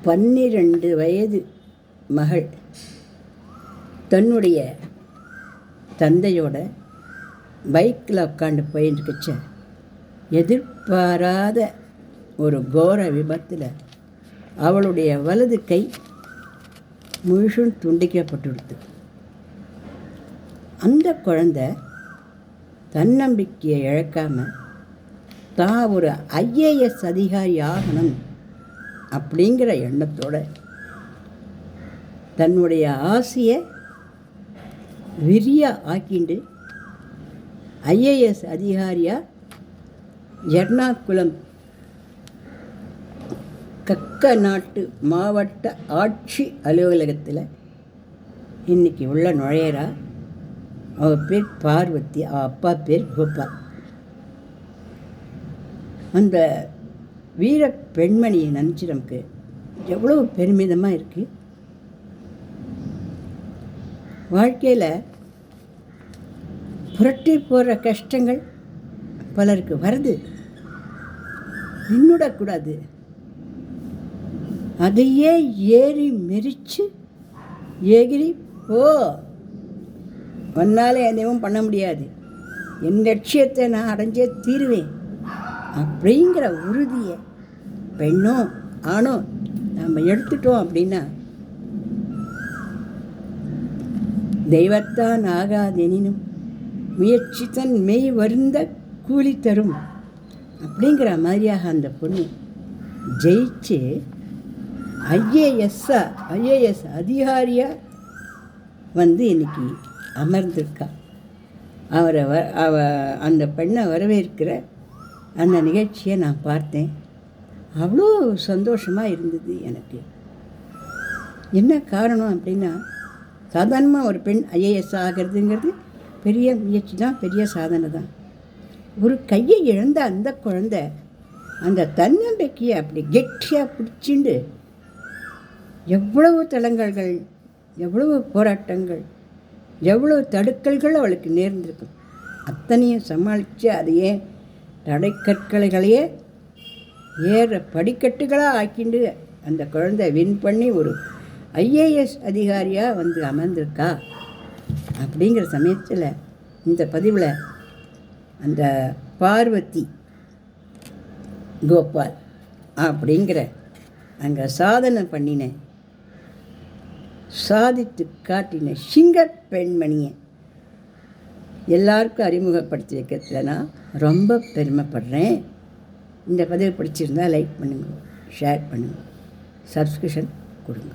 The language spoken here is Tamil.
12 வயது மகள் தன்னுடைய தந்தையோட பைக்கில் உட்காந்து போயிருந்துச்ச எதிர்பாராத ஒரு கோர விபத்தில் அவளுடைய வலது கை முழுசும் துண்டிக்கப்பட்டுடுது. அந்த குழந்தை தன்னம்பிக்கையை இழக்காமல் தான் ஒரு ஐஏஎஸ் அதிகாரி ஆகணும் அப்படிங்கிற எண்ணத்தோட தன்னுடைய ஆசையை விரியாக ஆக்கிண்டு ஐஏஎஸ் அதிகாரியாக எர்ணாகுளம் கக்கநாட்டு மாவட்ட ஆட்சி அலுவலகத்தில் இன்றைக்கி உள்ள நுழையிறா. அவள் பேர் பார்வதி, அவள் அப்பா பேர் கோபால். அந்த வீர பெண்மணியை நினச்சி நமக்கு எவ்வளோ பெருமிதமாக இருக்குது. வாழ்க்கையில் புரட்டி போகிற கஷ்டங்கள் பலருக்கு வருது, நின்றுடக்கூடாது. அதையே ஏறி மெரிச்சு எகிரி போ, ஒன்றால் எதையும் பண்ண முடியாது, என் லட்சியத்தை நான் அடைஞ்சே தீருவேன் அப்படிங்கிற உறுதியை பெண்ணோ ஆணோ நம்ம எடுத்துட்டோம் அப்படின்னா தெய்வத்தான் ஆகாதெனினும் முயற்சி தன் மெய் வருந்த கூலி தரும் அப்படிங்கிற மாதிரியாக அந்த பொண்ணு ஜெயிச்சு ஐஏஎஸ் அதிகாரியாக வந்து இன்னைக்கு அமர்ந்திருக்கா. அந்த பெண்ணை வரவேற்கிற அந்த நிகழ்ச்சியை நான் பார்த்தேன். அவ்வளோ சந்தோஷமாக இருந்தது எனக்கு. என்ன காரணம் அப்படின்னா, சாதாரணமாக ஒரு பெண் ஐஏஎஸ் ஆகிறதுங்கிறது பெரிய முயற்சி தான், பெரிய சாதனை தான். ஒரு கையை இழந்த அந்த குழந்தை அந்த தன்னம்பிக்கையை அப்படி கெட்டியாக பிடிச்சிண்டு எவ்வளவு தடங்கல்கள், எவ்வளவு போராட்டங்கள், எவ்வளவு தடுக்கல்கள் அவளுக்கு நேர்ந்திருக்கும், அத்தனையும் சமாளித்து அதையே தடைக்கற்களையே ஏற படிக்கட்டுகளாக ஆக்கிண்டு அந்த குழந்தை வின் பண்ணி ஒரு ஐஏஎஸ் அதிகாரியாக வந்து அமர்ந்திருக்கா. அப்படிங்கிற சமயத்தில் இந்த பதிவில் அந்த பார்வதி கோபால் அப்படிங்கிற அங்கே சாதனை பண்ணின, சாதித்து காட்டின சிங்க பெண்மணியை எல்லாருக்கும் அறிமுகப்படுத்தி வைக்கிறதுல நான் ரொம்ப பெருமைப்படுறேன். இந்த பதிவு பிடிச்சிருந்தால் லைக் பண்ணுங்கள், ஷேர் பண்ணுங்கள், சப்ஸ்கிரிப்ஷன் கொடுங்க.